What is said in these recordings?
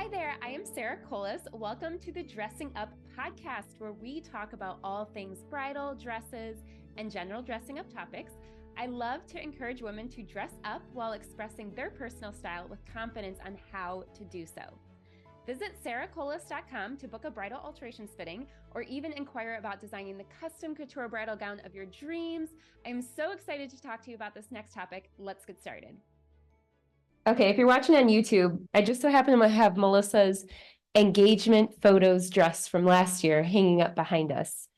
Hi there, I am Sarah Colas. Welcome to the Dressing Up podcast, where we talk about all things bridal, dresses, and general dressing up topics. I love to encourage women to dress up while expressing their personal style with confidence on how to do so. Visit sarahcolas.com to book a bridal alterations fitting or even inquire about designing the custom couture bridal gown of your dreams. I'm so excited to talk to you about this next topic. Let's get started. Okay, if you're watching on YouTube, I just so happen to have Melissa's engagement photos dress from last year hanging up behind us.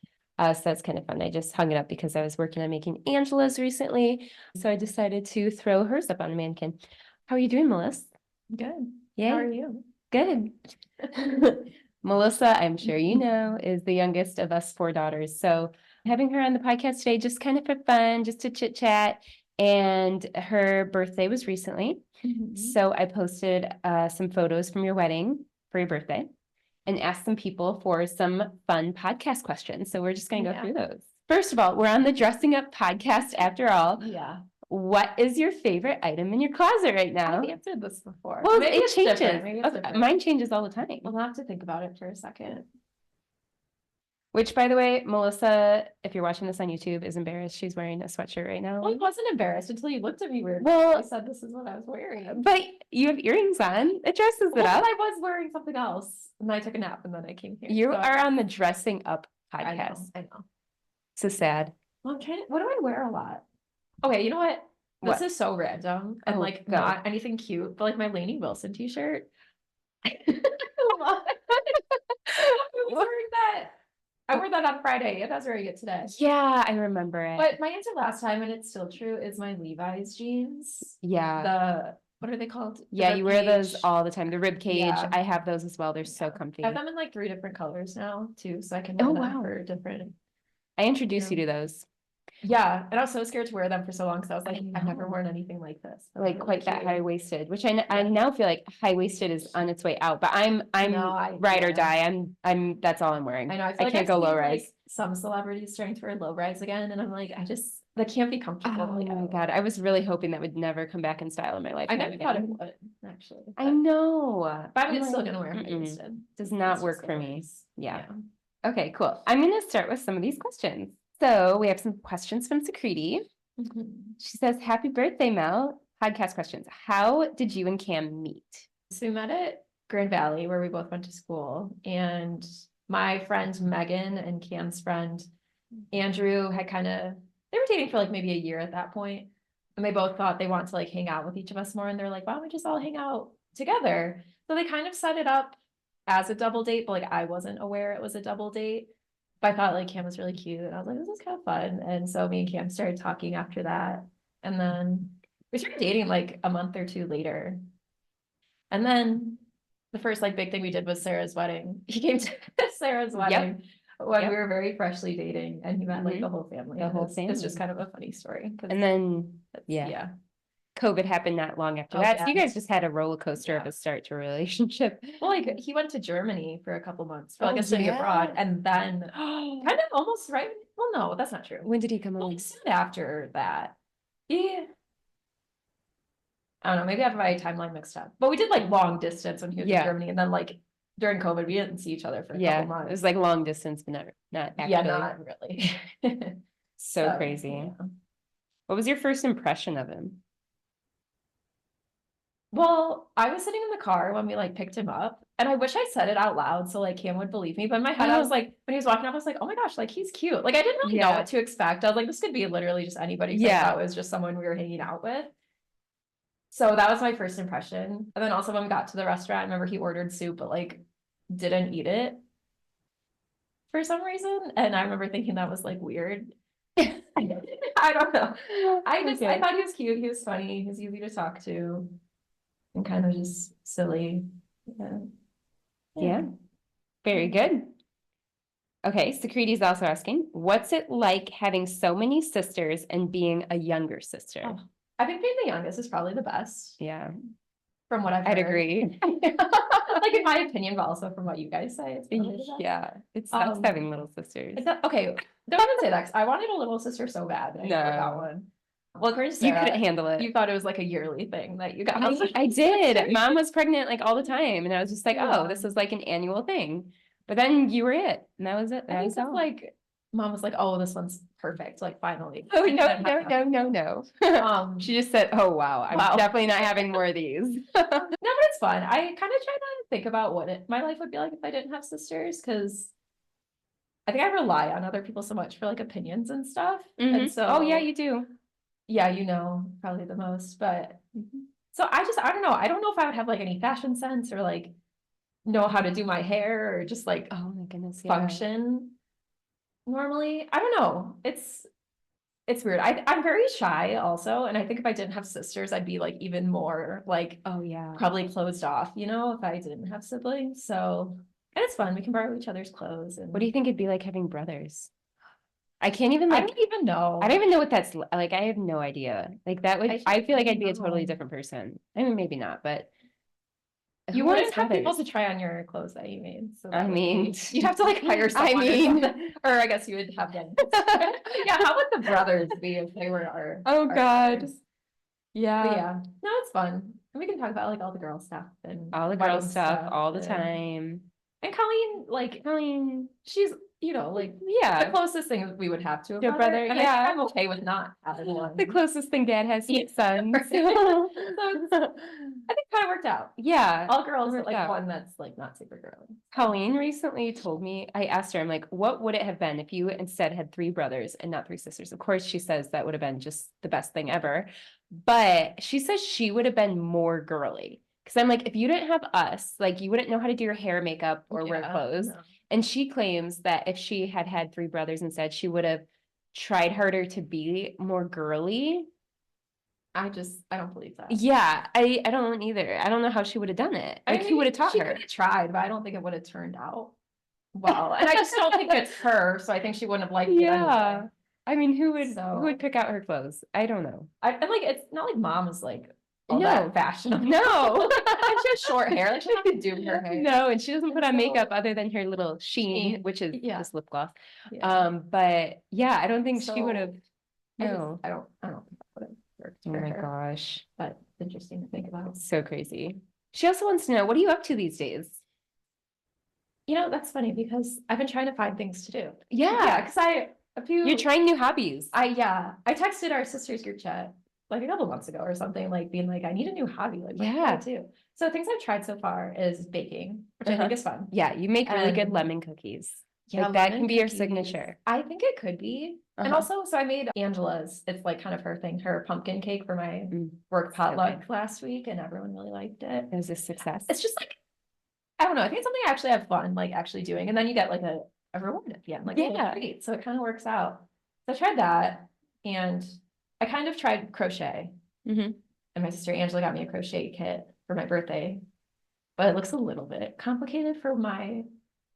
So that's kind of fun. I just hung it up because I was working on making Angela's recently. So I decided to throw hers up on a mannequin. How are you doing, Melissa? Good. Yay. How are you? Good. Melissa, I'm sure you know, is the youngest of us 4 daughters. So having her on the podcast today, just kind of for fun, just to chit chat. And her birthday was recently. So I posted some photos from your wedding for your birthday and asked some people for some fun podcast questions. So we're just going to go through those. First of all, we're on the Dressing Up podcast after all. Yeah. What is your favorite item in your closet right now? I've answered this before. Well, Maybe it changes. Maybe it's different. Mine changes all the time. I'll have to think about it for a second. Which, by the way, Melissa, if you're watching this on YouTube, is embarrassed. She's wearing a sweatshirt right now. Well, I wasn't embarrassed until you looked at me weird. Well, I said this is what I was wearing. But you have earrings on. It dresses it up. I was wearing something else, and I took a nap, and then I came here. You are on the Dressing Up podcast. I know. So sad. Well, I'm trying to, what do I wear a lot? Okay, you know what? This is so random and not anything cute, but like my Lainey Wilson t-shirt. I love it. I was wearing that. I wore that on Friday, and that's wearing it today. Yeah, I remember it. But my answer last time, and it's still true, is my Levi's jeans. Yeah. What are they called? Yeah, you wear those all the time. The rib cage. Yeah. I have those as well. They're so comfy. I have them in like 3 different colors now too, so I can wear them for different. I introduced you to those. Yeah, and I was so scared to wear them for so long because I was like, I've never worn anything like this. Like quite that high-waisted, which I now feel like high-waisted is on its way out, but I'm ride or die. I'm that's all I'm wearing. I know. I can't go low rise. Like, some celebrities starting to wear low rise again, and I'm like, that can't be comfortable. Oh my God, I was really hoping that would never come back in style in my life. I never thought it would, actually. I know, but I'm still gonna wear high-waisted. Does not work for me. Yeah. Okay, cool. I'm gonna start with some of these questions. So we have some questions from Secreti. She says, "Happy birthday, Mel." Podcast questions. How did you and Cam meet? So we met at Grand Valley, where we both went to school, and my friend Megan and Cam's friend Andrew had they were dating for like maybe a year at that point, and they both thought they wanted to like hang out with each of us more, and they're like, why don't we just all hang out together? So they kind of set it up as a double date, but like I wasn't aware it was a double date. But I thought like Cam was really cute, and I was like, this is kind of fun. And so me and Cam started talking after that, and then we started dating like a month or 2 later. And then the first like big thing we did was Sarah's wedding. He came to Sarah's wedding when we were very freshly dating, and he met like the whole family. The whole family. It's just kind of a funny story. And then COVID happened not long after that. So you guys just had a roller coaster of a start to a relationship. Well, like he went to Germany for a couple months for like a study abroad, and then kind of almost right. Well, no, that's not true. When did he come home? Like soon after that. Yeah. I don't know. Maybe I have my timeline mixed up. But we did like long distance when he was in Germany, and then like during COVID, we didn't see each other for a couple months. It was like long distance, but not actually. Yeah, not really. so crazy. Yeah. What was your first impression of him? Well, I was sitting in the car when we like picked him up, and I wish I said it out loud so like Cam would believe me. But in my head, I was like, when he was walking up, I was like, oh my gosh, like he's cute. Like I didn't really know what to expect. I was like, this could be literally just anybody. I thought it was just someone we were hanging out with. So that was my first impression. And then also when we got to the restaurant, I remember he ordered soup, but like didn't eat it for some reason. And I remember thinking that was like weird. I don't know. I thought he was cute. He was funny. He was easy to talk to. And kind of just silly. Yeah. Very good. Okay, Secreti's also asking, what's it like having so many sisters and being a younger sister? Oh, I think being the youngest is probably the best. Yeah. From what I've heard. I'd agree. Like in my opinion, but also from what you guys say. It sucks having little sisters. Okay, don't even say that, 'cause I wanted a little sister so bad. I never got one. Well, according to You Sarah, couldn't handle it. you thought it was like a yearly thing that you got. I did. Mom was pregnant like all the time. And I was just like, Yeah. oh, this is like an annual thing. But then you were it. And that was it. I That think was that's all. like, mom was like, oh, this one's perfect. Like, finally. Oh, And no, then no, had- no, no, no. She just said, oh, wow, I'm Wow. definitely not having more of these. No, but it's fun. I kind of try to think about what my life would be like if I didn't have sisters, because I think I rely on other people so much for like opinions and stuff. Mhm. And so, Oh, yeah, you do. yeah, you know, probably the most. But so I don't know. I don't know if I would have like any fashion sense or like know how to do my hair or just like Oh, my goodness. Yeah. function normally. I don't know. It's weird. I'm very shy also, and I think if I didn't have sisters, I'd be like even more like Oh, yeah. probably closed off, you know, if I didn't have siblings. So, and it's fun. We can borrow each other's clothes. And What do you think it'd be like having brothers? I can't even I like, don't even know. I don't even know what that's like. I have no idea. Like that would, I feel like I'd be a totally know. different person. I mean, maybe not, but You who wouldn't wants have people brothers? to try on your clothes that you made. So I that would mean, be- you'd have to like hire I someone mean- or something. Or I guess you would have them. Yeah, how would the brothers be if they were our Oh, our God. brothers? Yeah. But yeah, no, it's fun. And we can talk about like all the girl stuff and All the girl wedding stuff all the and- time. And Colleen, like, Colleen, she's, you know, like the yeah, closest thing we would have to a To a brother. brother, And I think yeah. I'm okay with not having one. the closest thing Dad has to his son. Right. So. I think kind of worked out. Yeah. All girls, but worked like out. one that's like not super girly. Colleen recently told me, I asked her, I'm like, what would it have been if you instead had 3 brothers and not 3 sisters? Of course, she says that would have been just the best thing ever. But she says she would have been more girly. Because I'm like, if you didn't have us, like you wouldn't know how to do your hair, makeup, or wear Yeah, clothes. no. And she claims that if she had had 3 brothers instead, she would have tried harder to be more girly. I don't believe that. Yeah, I don't either. I don't know how she would have done it. Like, who would have taught she her? could have tried, but I don't think it would have turned out well. And I just don't think it's her, so I think she wouldn't have liked it Yeah. anyway. I mean, who So- would pick out her clothes? I don't know. And like it's not like mom is like all No. that fashionable. No. And she has short hair. Like she doesn't have to do her hair. No, and she doesn't put on So- makeup other than her little sheen, Sheen, which is yeah. just lip gloss. Yeah. But yeah, I don't think she So, would have. No. I don't think that would have worked Oh for my her. gosh. But it's interesting to think about. So crazy. She also wants to know, what are you up to these days? You know, that's funny because I've been trying to find things to do. Yeah. Because You're trying new hobbies. I texted our sisters group chat like a couple months ago or something, like being like, I need a new hobby. Like, what can I Yeah. do? So things I've tried so far is baking, which I think is fun. Yeah, you make really good And- lemon cookies. Yeah, Like, that lemon can be your cookies. signature. I think it could be. And Uh-huh. also, so I made Angela's, it's like kind of her thing, her pumpkin cake for my Mm, work so potluck good. last week, and everyone really liked it. It was a success. It's just like, I don't know, I think it's something I actually have fun, like actually doing, and then you get like a reward at the end, like a little Yeah. treat, so it kind of works out. So I tried that, and I kind of tried crochet, Mhm. and my sister Angela got me a crochet kit for my birthday, but it looks a little bit complicated for my,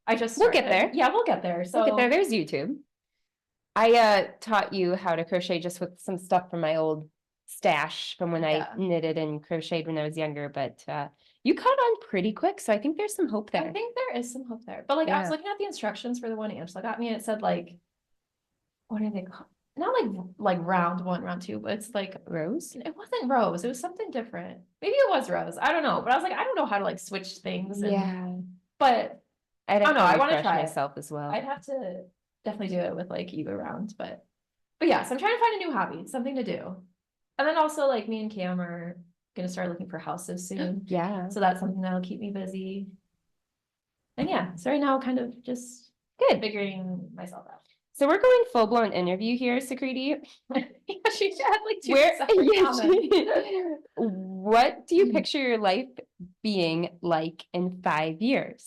We'll get there. Yeah, we'll get there, so. Look at there, there's YouTube. I taught you how to crochet just with some stuff from my old stash from when Yeah. I knitted and crocheted when I was younger, but you caught on pretty quick, so I think there's some hope I there. think there is some hope there, but like I was Yeah. looking at the instructions for the one Angela got me, and it said like, what are they called? Not like round 1, round 2, but it's like Rose? it wasn't rose. It was something different. Maybe it was rose. I don't know. But I was like, I don't know how to like switch things. And, Yeah. but I'd don't have know, to I wanna refresh try it. myself as well. I'd have to definitely do it with like you around. But yeah, so I'm trying to find a new hobby, something to do. And then also like me and Cam are gonna start looking for houses soon. Yeah. So that's something that'll keep me busy. And yeah, so right now kind of just Good. figuring myself out. So we're going full-blown interview here, Sakriti. Yeah, she had like 2 Where, separate yeah, comments. what do you picture your life being like in 5 years?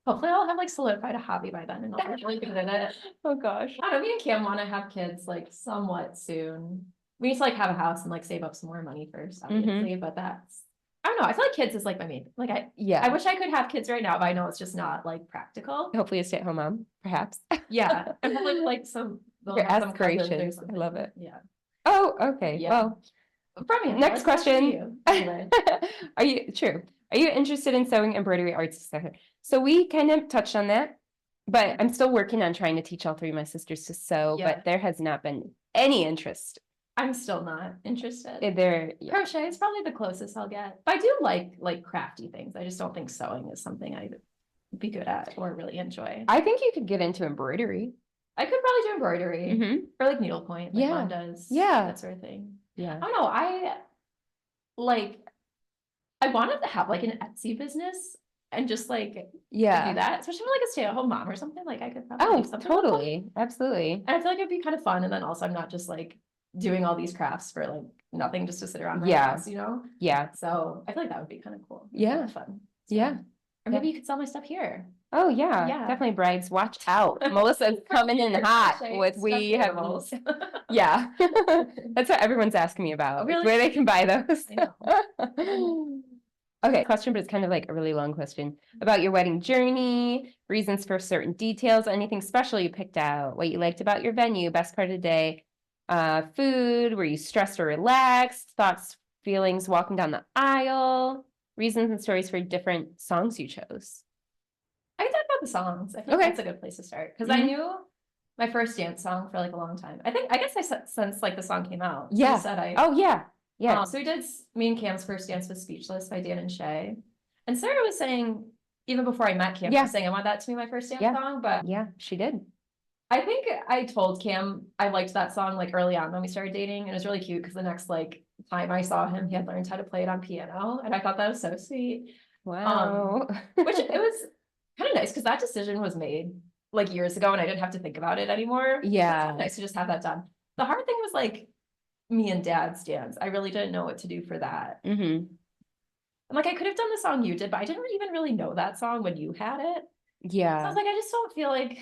Hopefully I'll have like solidified a hobby by then and I'll be really good at it. Oh gosh. I don't know, me and Cam want to have kids like somewhat soon. We need to like have a house and like save up some more money first, obviously, but that's, I don't know, I feel like kids is like my main, like I Yeah. wish I could have kids right now, but I know it's just not like practical. Hopefully a stay-at-home mom, perhaps. Yeah, and probably like some. they'll Your have some cousins or aspirations, I something. love it. Yeah. Oh, okay. Yeah. Well, From you. next What's for question. you? Anyway. Are you interested in sewing, embroidery, arts, etc.? So we kind of touched on that, but I'm still working on trying to teach all 3 of my sisters to sew, Yeah. but there has not been any interest. I'm still not interested. Yeah. Crochet is probably the closest I'll get. But I do like crafty things. I just don't think sewing is something I'd be good at or really enjoy. I think you could get into embroidery. I could probably do embroidery or like needlepoint, like Yeah. Mom does. Yeah. That sort of thing. Yeah. I don't know. I wanted to have like an Etsy business and just like do that, especially for like a stay-at-home mom or something. Like I could probably do something. Totally. Absolutely. And I feel like it'd be kind of fun. And then also I'm not just like doing all these crafts for like nothing just to sit around my house, you know? Yeah. So I feel like that would be kind of cool. Yeah. Kind of fun. So, yeah. Or maybe you could sell my stuff here. Oh yeah. Definitely, brides. Watch out. Melissa's coming in hot with we have animals. Yeah. That's what everyone's asking me about. Really? Where they can buy those. I know. Okay, question, but it's kind of like a really long question about your wedding journey, reasons for certain details, anything special you picked out, what you liked about your venue, best part of the day, food, were you stressed or relaxed, thoughts, feelings walking down the aisle, reasons and stories for different songs you chose. I can talk about the songs. I think that's a good place to start because I knew my first dance song for like a long time. I guess since like the song came out. Yeah. So Yeah. So we did me and Cam's first dance was Speechless by Dan and Shay. And Sarah was saying, even before I met Cam, was saying I want that to be my first dance song. But yeah, she did. I think I told Cam I liked that song like early on when we started dating. And it was really cute because the next like time I saw him, he had learned how to play it on piano. And I thought that was so sweet. Wow. Which it was kind of nice because that decision was made like years ago and I didn't have to think about it anymore. Yeah. So it's nice to just have that done. The hard thing was like me and Dad's dance. I really didn't know what to do for that. And like I could have done the song you did, but I didn't even really know that song when you had it. Yeah. So I was like, I just don't feel like,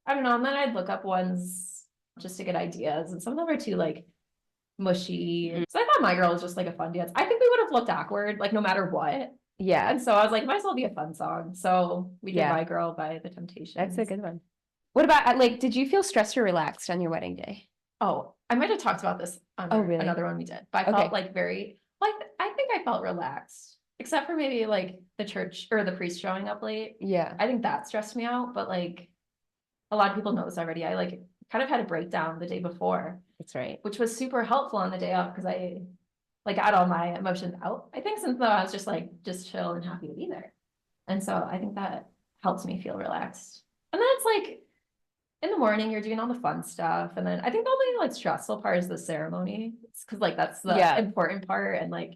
I don't know. And then I'd look up ones just to get ideas, and some of them are too like mushy. So I thought My Girl was just like a fun dance. I think we would have looked awkward, like no matter what. Yeah. And so I was like, might as well be a fun song. So we did My Girl by The Temptations. That's a good one. What about like, did you feel stressed or relaxed on your wedding day? Oh, I might have talked about this on another one we did, but I felt like I think I felt relaxed, except for maybe like the church or the priest showing up late. Yeah. I think that stressed me out, but like a lot of people know this already. I like kind of had a breakdown the day before. That's right. Which was super helpful on the day of because I like got all my emotions out. I think since though I was just chill and happy to be there. And so I think that helps me feel relaxed. And then it's like in the morning, you're doing all the fun stuff. And then I think the only like stressful part is the ceremony. It's because like that's the important part. And like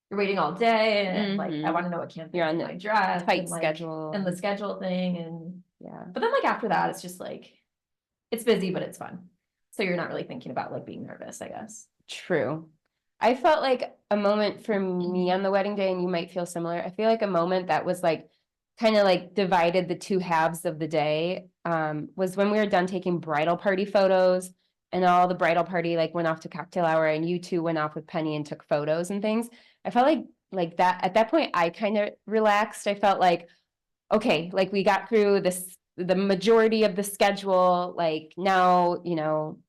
you're waiting all day and like I want to know what campaign you're on my dress. Tight and, like, schedule. And the schedule thing. And but then like after that, it's just like it's busy, but it's fun. So you're not really thinking about like being nervous, I guess. True. I felt like a moment for me on the wedding day, and you might feel similar. I feel like a moment that was like kind of like divided the two halves of the day was when we were done taking bridal party photos and all the bridal party like went off to cocktail hour and you two went off with Penny and took photos and things. I felt like that at that point I kind of relaxed. I felt like, okay, like we got through the majority of the schedule. Like now, you know,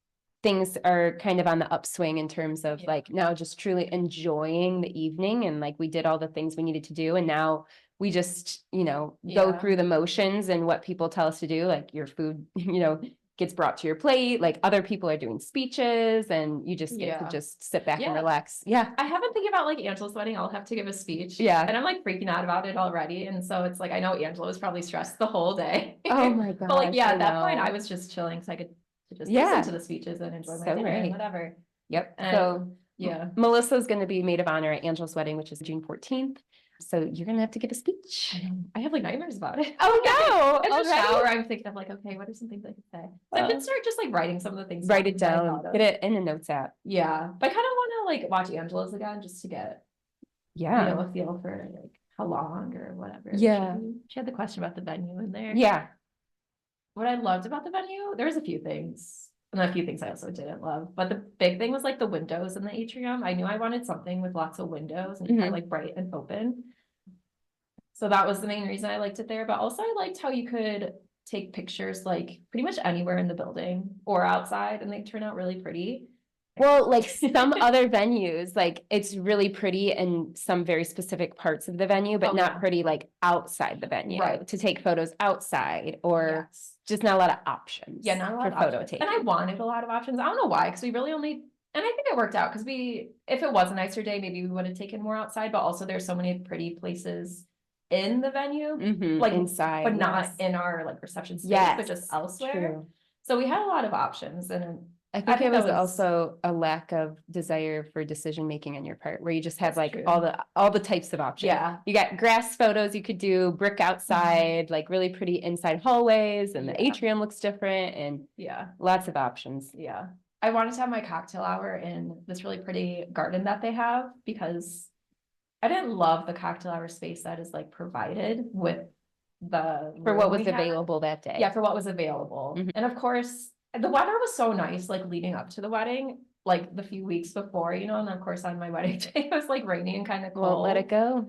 things are kind of on the upswing in terms of like now just truly enjoying the evening. And like we did all the things we needed to do. And now we just, you know, go through the motions and what people tell us to do, like your food, you know, gets brought to your plate, like other people are doing speeches and you just get to just sit back and relax. Yeah. I have been thinking about like Angela's wedding. I'll have to give a speech. Yeah. And I'm like freaking out about it already. And so it's like, I know Angela was probably stressed the whole day. Oh my God. But like, at that point I was just chilling so I could just listen to the speeches and enjoy my dinner and whatever. Yep. And so Melissa's going to be maid of honor at Angela's wedding, which is June 14th. So you're going to have to give a speech. I have like nightmares about it. Oh no. In the shower, I'm thinking of like, okay, what are some things I could say? So I could start just like writing some of the things. Write it down. Get it in a notes app. Yeah. But I kind of want to like watch Angela's again just to get, you know, a feel for like how long or whatever. Yeah. She had the question about the venue in there. Yeah. What I loved about the venue, there was a few things. And a few things I also didn't love. But the big thing was like the windows in the atrium. I knew I wanted something with lots of windows and kind of like bright and open. So that was the main reason I liked it there. But also I liked how you could take pictures like pretty much anywhere in the building or outside and they turn out really pretty. Well, like some other venues, like it's really pretty in some very specific parts of the venue, but not pretty like outside the venue to take photos outside or just not a lot of options. Yeah, not a lot for of photo options. taking. And I wanted a lot of options. I don't know why, because we really only, and I think it worked out because if it was a nicer day, maybe we would have taken more outside, but also there's so many pretty places in the venue, like inside, but not in our like reception space, but just elsewhere. True. So we had a lot of options, and I think it was also a lack of desire for decision making on your part, where you just have like all the types of options. Yeah. You got grass photos you could do, brick outside, like really pretty inside hallways, and the atrium looks different, and lots of options. Yeah. I wanted to have my cocktail hour in this really pretty garden that they have, because I didn't love the cocktail hour space that is like provided with for what was available that day. Yeah, for what was available. And of course, the weather was so nice, like leading up to the wedding, like the few weeks before, and then of course on my wedding day, it was like rainy and kind of cold. Won't let it go.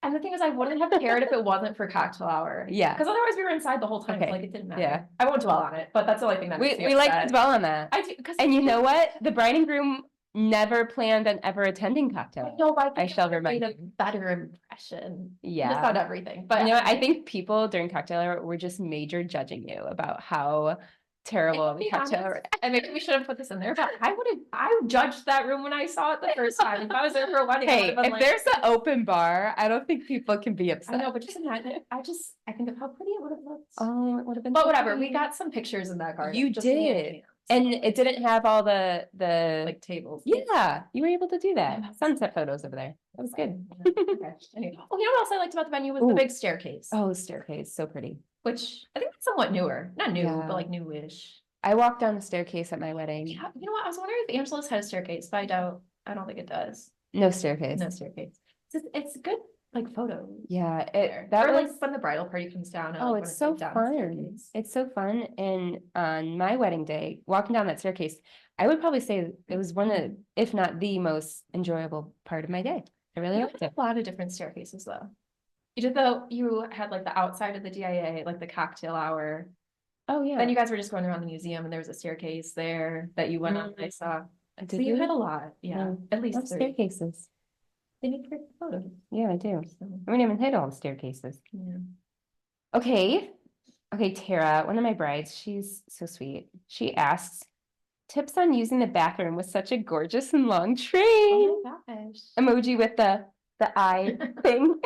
And the thing is, I wouldn't have cared if it wasn't for cocktail hour. Yeah. Because otherwise we were inside the whole time. Okay. Like it didn't matter. Yeah. I won't dwell on it, but that's the only thing that makes me we like to dwell on that. I do. And you know what? The bride and groom never planned on ever attending cocktail. No, but I shall remind a better impression. Yeah. Just not everything. But I think people during cocktail hour were just major judging you about how terrible the cocktail hour. And maybe we should have put this in there, but I judged that room when I saw it the first time. If I was there for a wedding, hey, if there's an open bar, I don't think people can be upset. I know, but just imagine I think of how pretty it would have looked. Oh, it would have been. But whatever, we got some pictures in that garden. You did. And it didn't have all the like tables. Yeah, you were able to do that. Sunset photos over there. That was good. Okay. Anyway. Well, you know what else I liked about the venue was the big staircase. Oh, staircase, so pretty. Which I think it's somewhat newer. Not new, but like newish. I walked down the staircase at my wedding. Yeah, you know what? I was wondering if Angeles had a staircase, but I don't think it does. No staircase. No staircase. It's good, like photos. Yeah, like when the bridal party comes down. Oh, it's so fun. It's so fun. And on my wedding day, walking down that staircase, I would probably say it was one of, if not the most enjoyable part of my day. I really liked it. A lot of different staircases though. You had like the outside of the DIA, like the cocktail hour. Oh yeah. Then you guys were just going around the museum and there was a staircase there that you went on. I saw. So you had a lot. Yeah. At least 3 staircases. They need great photos. Yeah, I do. I haven't hit all the staircases. Yeah. Okay, Tara, one of my brides, she's so sweet. She asks, tips on using the bathroom with such a gorgeous and long train. Oh my gosh. Emoji with the eye thing,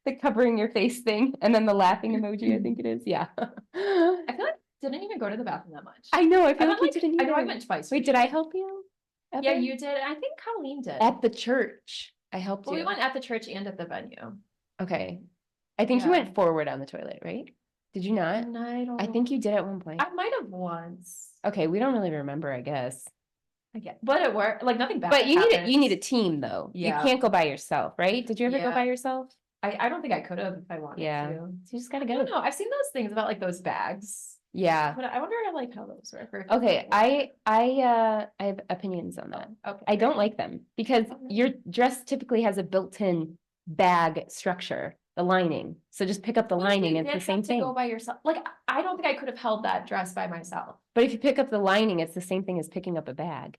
the covering your face thing, and then the laughing emoji, I think it is. Yeah. I feel like I didn't even go to the bathroom that much. I know, I feel like you didn't either. either. I know I went twice. Wait, did I help you? Yeah, you did. I think Colleen did. At the church. I helped you. We went at the church and at the venue. Okay. I think you went forward on the toilet, right? Did you not? I think you did at one point. I might have once. Okay, we don't really remember, I guess. But it worked. Like nothing bad. But you need a team though. Yeah. You can't go by yourself, right? Did you ever go by yourself? I don't think I could have if I wanted to. So you just gotta go. I don't know. I've seen those things about like those bags. Yeah. But I wonder like how those work. Okay, I have opinions on that. Okay. I don't like them because your dress typically has a built-in bag structure, the lining. So just pick up the lining and it's the same thing. Go by yourself. Like I don't think I could have held that dress by myself. But if you pick up the lining, it's the same thing as picking up a bag.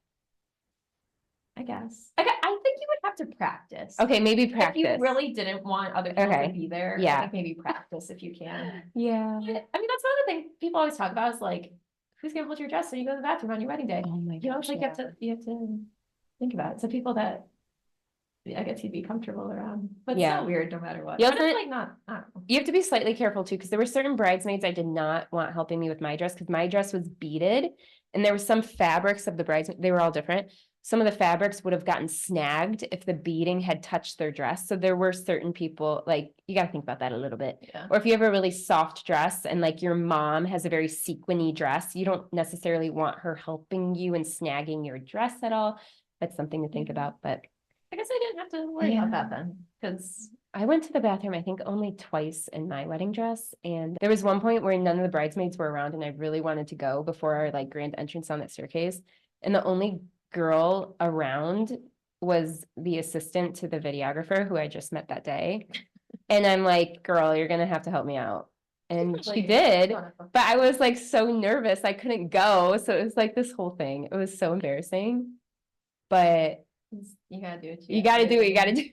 I guess. I think you would have to practice. Okay, maybe practice. If you really didn't want other people to be there, yeah. I think maybe practice if you can. Yeah. I mean, that's one of the things people always talk about is like, who's gonna hold your dress so you go to the bathroom on your wedding day? Oh my gosh, like you have to think about it. So people that I guess you'd be comfortable around, but it's not weird no matter what. But it's like not. I don't know. You have to be slightly careful too, because there were certain bridesmaids I did not want helping me with my dress because my dress was beaded, and there were some fabrics of the bridesmaids. They were all different. Some of the fabrics would have gotten snagged if the beading had touched their dress. So there were certain people, like, you got to think about that a little bit. Yeah. Or if you have a really soft dress and like your mom has a very sequiny dress, you don't necessarily want her helping you and snagging your dress at all. That's something to think about. But I guess I didn't have to worry about that then, because I went to the bathroom, I think only twice in my wedding dress. And there was one point where none of the bridesmaids were around and I really wanted to go before our like grand entrance on that staircase. And the only girl around was the assistant to the videographer who I just met that day. And I'm like, girl, you're gonna have to help me out. And she did, but I was like so nervous I couldn't go. So it was like this whole thing. It was so embarrassing. But you gotta do it. You gotta do what you gotta do.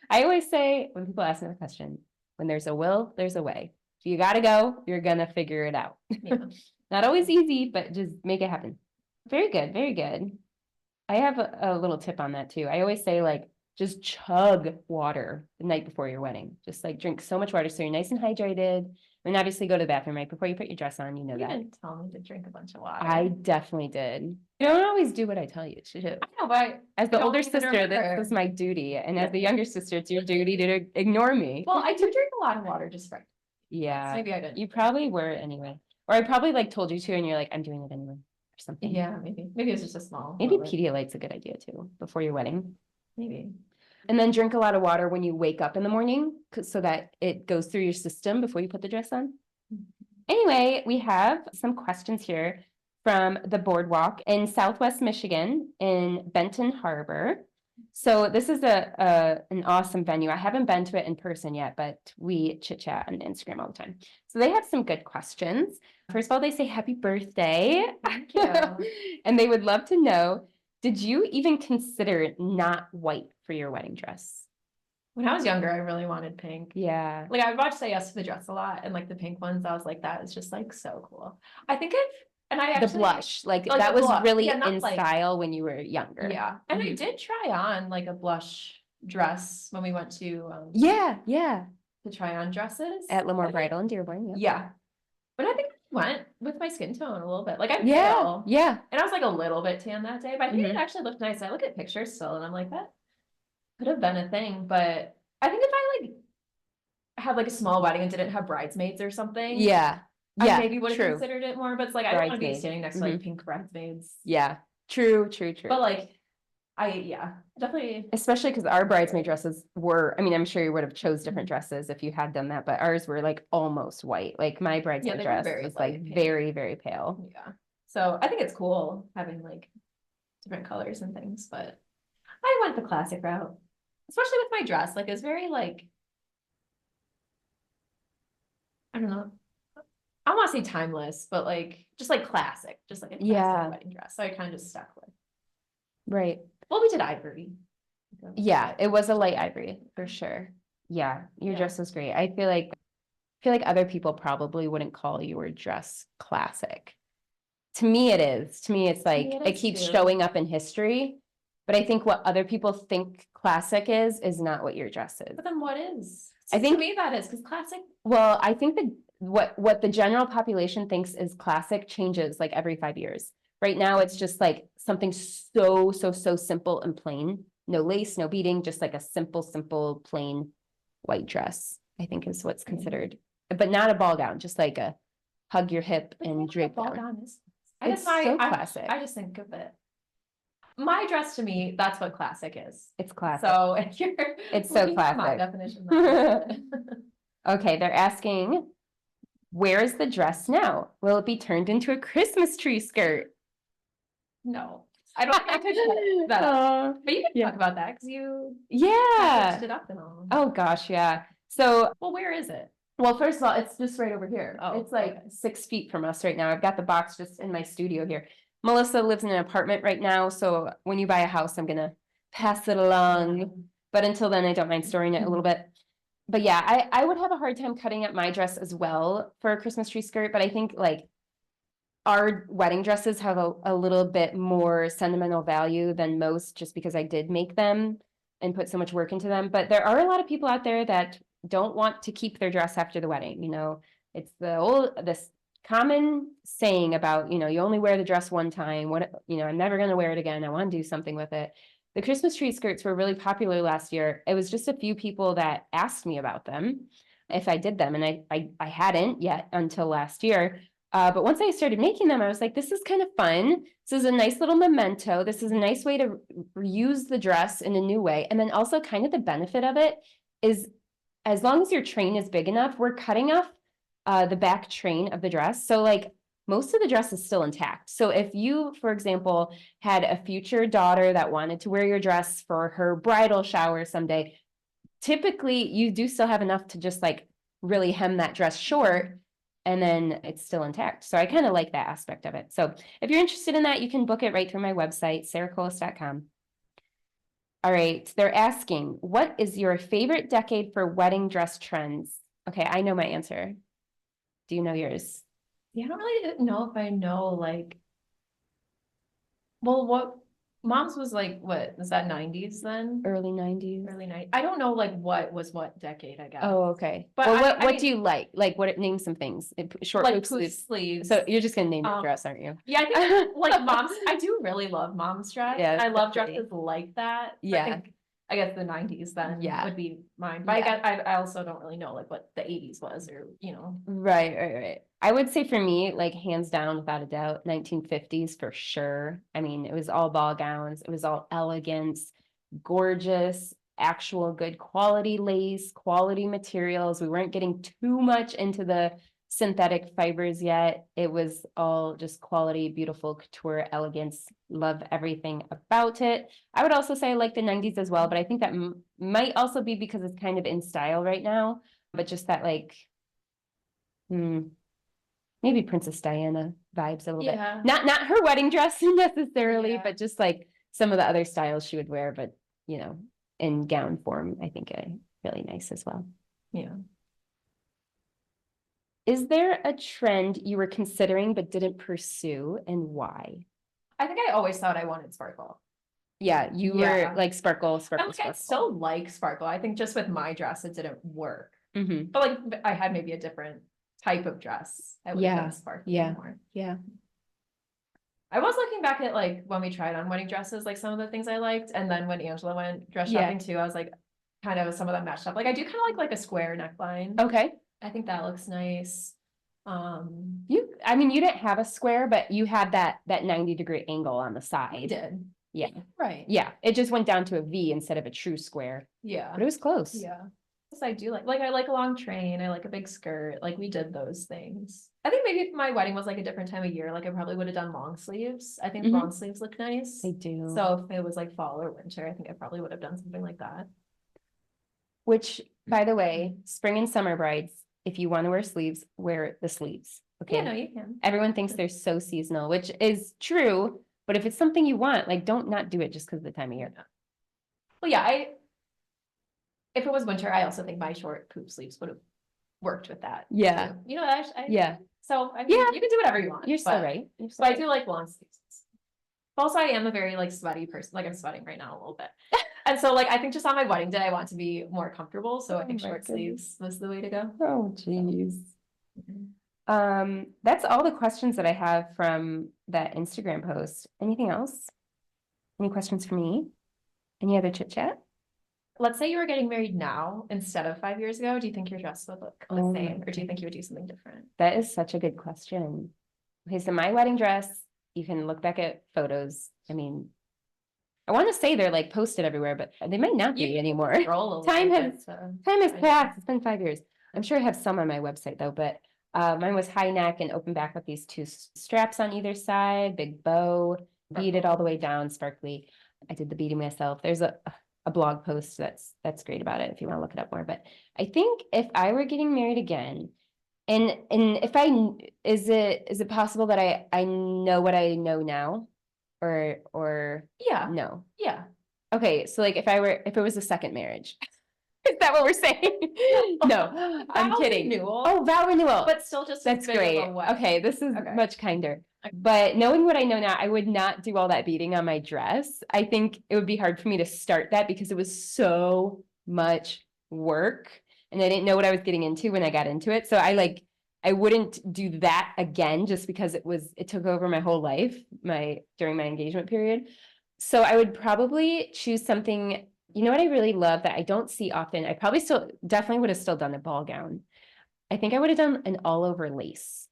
I always say when people ask me the question, when there's a will, there's a way. If you got to go, you're going to figure it out. Yeah. Not always easy, but just make it happen. Very good. Very good. I have a little tip on that too. I always say like, just chug water the night before your wedding. Just like drink so much water so you're nice and hydrated. And obviously go to the bathroom right before you put your dress on. You know You that. didn't tell me to drink a bunch of water. I definitely did. You don't always do what I tell you to do. I know, but As the I don't older even sister, remember. this is my duty. And Yeah. as the younger sister, it's your duty to ignore me. Well, I do drink a lot of water just for. Yeah. So maybe I didn't. You probably were anyway. Or I probably like told you to and you're like, I'm doing it anyway. Or something. Yeah, maybe. Maybe it's just a small. Maybe moment. Pedialyte's a good idea too, before your wedding. Maybe. And then drink a lot of water when you wake up in the morning, so that it goes through your system before you put the dress on. Anyway, we have some questions here from the Boardwalk in Southwest Michigan in Benton Harbor. So this is an awesome venue. I haven't been to it in person yet, but we chit chat on Instagram all the time. So they have some good questions. First of all, they say happy birthday. Thank you. And they would love to know, did you even consider not white for your wedding dress? When I was younger, I really wanted pink. Yeah. Like I would watch Say Yes to the Dress a lot, and like the pink ones, I was like, that is just like so cool. I think and I actually the blush, like like that the was blush. really Yeah, not in like- style when you were younger. Yeah, and I did try on like a blush dress when we went to Yeah. to try on dresses At Lemoore Bridal in Dearborn. Yeah, but I think I went with my skin tone a little bit. Like I'm Yeah. pale, Yeah. and I was like a little bit tan that day, but I think Mhm. it actually looked nice. I look at pictures still, and I'm like, that could have been a thing. But I think if I like had like a small wedding and didn't have bridesmaids or something, Yeah. I maybe would have True. considered it more. But it's like I don't want to be Bridesmaid. standing next to like pink bridesmaids. Yeah. True. But like, definitely. Especially because our bridesmaid dresses were, I mean, I'm sure you would have chose different dresses if you had done that, but ours were like almost white. Like my bridesmaid they were dress very was light like pink. very, very pale. Yeah. So I think it's cool having like different colors and things, but I went the classic route, especially with my dress. Like it's very like, I don't know. I want to say timeless, but like just like classic, just like a classic wedding dress. So I kind of just stuck with. Right. Well, we did ivory. Yeah, it was a light ivory for sure. Yeah, your dress was great. I feel like other people probably wouldn't call your dress classic. To me, it is. To me, it's like it keeps showing up in history. But I think what other people think classic is not what your dress is. But then what is? I think to me that is because classic. Well, I think that what the general population thinks is classic changes like every 5 years. Right now, it's just like something so simple and plain. No lace, no beading, just like a simple, plain white dress, I think is what's considered. But not a ball gown, just like a hug your hip and drape ball gown. gown is. It's so classic. I just think of it. My dress to me, that's what classic is. It's classic. So if you're It's so looking for my classic. definition. That's it. Okay, they're asking, where is the dress now? Will it be turned into a Christmas tree skirt? No, I don't think I could cut that up. But you can talk about that because you Yeah. it up and all. Oh gosh, yeah. So, well, where is it? well, first of all, it's just right over here. Oh, it's like 6 feet from us right now. I've got the box just in my studio here. Melissa lives in an apartment right now, so when you buy a house, I'm gonna pass it along. But until then, I don't mind storing it a little bit. But yeah, I would have a hard time cutting up my dress as well for a Christmas tree skirt, but I think like our wedding dresses have a little bit more sentimental value than most just because I did make them and put so much work into them. But there are a lot of people out there that don't want to keep their dress after the wedding. You know, it's this common saying about, you know, you only wear the dress one time. I'm never going to wear it again. I want to do something with it. The Christmas tree skirts were really popular last year. It was just a few people that asked me about them if I did them. And I hadn't yet until last year. But once I started making them, I was like, this is kind of fun. This is a nice little memento. This is a nice way to reuse the dress in a new way. And then also kind of the benefit of it is as long as your train is big enough, we're cutting off the back train of the dress. So like most of the dress is still intact. So if you, for example, had a future daughter that wanted to wear your dress for her bridal shower someday, typically you do still have enough to just like really hem that dress short and then it's still intact. So I kind of like that aspect of it. So if you're interested in that, you can book it right through my website, sarahcolas.com. All right, they're asking, what is your favorite decade for wedding dress trends? Okay, I know my answer. Do you know yours? Yeah, I don't really know if I know like, well, what mom's was like, what was that 90s then? Early 90s. Early 90s. I don't know like what was what decade, I guess. Oh, okay. But Well, I what mean, do you like? Like what, name some things. Short like hoop poofed sleeves. sleeves. So you're just gonna name your dress, aren't you? Yeah, I think like mom's, I do really love mom's dress. Yeah, I love pretty. dresses like that. Yeah. I guess the 90s then Yeah. would be mine. But Yeah. I also don't really know like what the 80s was, or you know. Right. I would say for me, like hands down, without a doubt, 1950s for sure. I mean, it was all ball gowns, it was all elegance, gorgeous, actual good quality lace, quality materials. We weren't getting too much into the synthetic fibers yet. It was all just quality, beautiful couture, elegance. Love everything about it. I would also say I like the 90s as well, but I think that might also be because it's kind of in style right now. But just that like, maybe Princess Diana vibes a little bit. Not her wedding dress necessarily, but just like some of the other styles she would wear, but you know, in gown form, I think really nice as well. Yeah. Is there a trend you were considering but didn't pursue, and why? I think I always thought I wanted sparkle. Yeah, you were like sparkle. I still like sparkle. I think just with my dress, it didn't work. Mm-hmm. But like I had maybe a different type of dress. I would have done sparkly more. Yeah. I was looking back at like when we tried on wedding dresses, like some of the things I liked. And then when Angela went dress shopping too, I was like, kind of some of them matched up. Like I do kind of like a square neckline. Okay. I think that looks nice. I mean, you didn't have a square, but you had that 90-degree angle on the side. I did. Yeah. Right. Yeah. It just went down to a V instead of a true square. Yeah. But it was close. Yeah. I do like I like a long train. I like a big skirt. Like we did those things. I think maybe if my wedding was like a different time of year, like I probably would have done long sleeves. I think long sleeves look nice. They do. So if it was like fall or winter, I think I probably would have done something like that. Which, by the way, spring and summer brides, if you want to wear sleeves, wear the sleeves. Okay. Yeah, no, you can. Everyone thinks they're so seasonal, which is true. But if it's something you want, like don't not do it just because of the time of year. Well, yeah, if it was winter, I also think my short poop sleeves would have worked with that. Yeah. Too. You know, yeah. So I mean, you can do whatever you want. You're so right. But I do like long sleeves. Also, I am a very like sweaty person. Like I'm sweating right now a little bit. And so like I think just on my wedding day, I want to be more comfortable. So I think short sleeves was the way to go. Oh, geez. That's all the questions that I have from that Instagram post. Anything else? Any questions for me? Any other chit chat? Let's say you were getting married now instead of 5 years ago. Do you think your dress would look the same, or do you think you would do something different? That is such a good question. Okay, so my wedding dress, you can look back at photos. I mean, I want to say they're like posted everywhere, but they might not be anymore. Time has passed. It's been 5 years. I'm sure I have some on my website though, but mine was high neck and open back with these two straps on either side, big bow, beaded all the way down, sparkly. I did the beading myself. There's a blog post that's great about it if you want to look it up more. But I think if I were getting married again, and if is it possible that I know what I know now, or no? Yeah. Okay, so like if it was a second marriage. Is that what we're saying? No, I'm kidding. Renewal. Oh, vow renewal. But still just that's great. Okay, this is much kinder. But knowing what I know now, I would not do all that beading on my dress. I think it would be hard for me to start that because it was so much work and I didn't know what I was getting into when I got into it. So I wouldn't do that again just because it took over my whole life during my engagement period. So I would probably choose something. You know what I really love that I don't see often? I probably definitely would have still done a ball gown. I think I would have done an all over lace.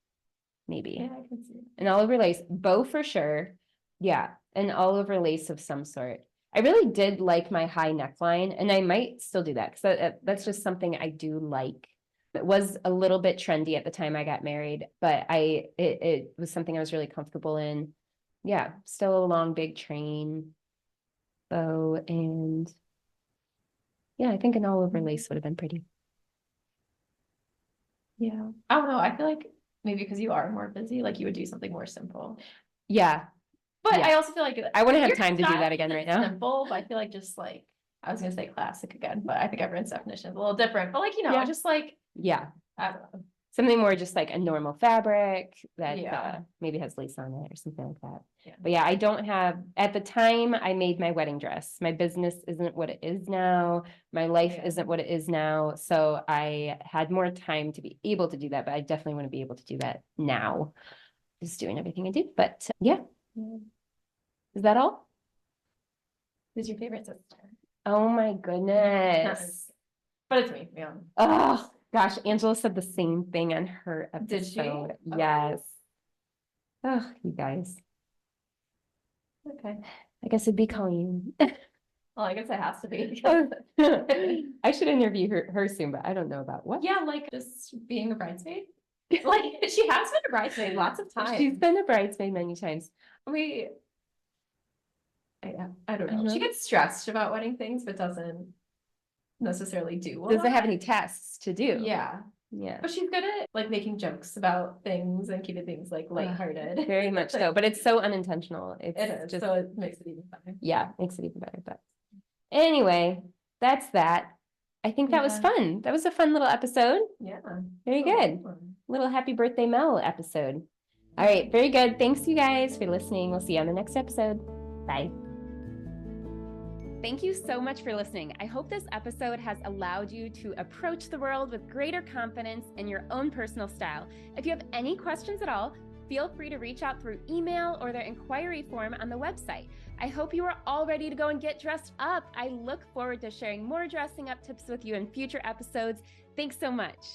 Maybe. Yeah, I can see it. An all over lace, bow for sure. Yeah, an all over lace of some sort. I really did like my high neckline, and I might still do that because that's just something I do like. It was a little bit trendy at the time I got married, but it was something I was really comfortable in. Yeah, still a long big train, bow, and yeah, I think an all over lace would have been pretty. Yeah, I don't know. I feel like maybe because you are more busy, like you would do something more simple. Yeah. But I also feel like I wouldn't have time to do that again right now. Simple, but I feel like just like I was gonna say classic again, but I think everyone's definition is a little different. But like, just like I don't know. something more just like a normal fabric that Yeah. maybe has lace on it or something like that. Yeah. But yeah, I don't have, at the time I made my wedding dress, my business isn't what it is now. My life Yeah. isn't what it is now. So I had more time to be able to do that, but I definitely want to be able to do that now. Just doing everything I do. But yeah. Is that all? Who's your favorite sister? Oh my goodness. But it's me. Yeah. Oh gosh, Angela said the same thing on her episode. Did she? Yes. Oh, you guys. Okay. I guess it'd be Colleen. Well, I guess it has to be. I should interview her soon, but I don't know about what. Yeah, like just being a bridesmaid. Like she has been a bridesmaid lots of times. She's been a bridesmaid many times. I don't know. She gets stressed about wedding things, but doesn't necessarily do. Doesn't have any tasks to do. Yeah. Yeah. But she's good at like making jokes about things and keeping things like lighthearted. Very much so, but it's so unintentional. It is, just, so it makes it even better. Yeah, makes it even better. But anyway, that. I think that was fun. That was a fun little episode. Yeah. Very good. Little happy birthday Mel episode. All right, very good. Thanks you guys for listening. We'll see you on the next episode. Bye. Thank you so much for listening. I hope this episode has allowed you to approach the world with greater confidence in your own personal style. If you have any questions at all, feel free to reach out through email or the inquiry form on the website. I hope you are all ready to go and get dressed up. I look forward to sharing more dressing up tips with you in future episodes. Thanks so much.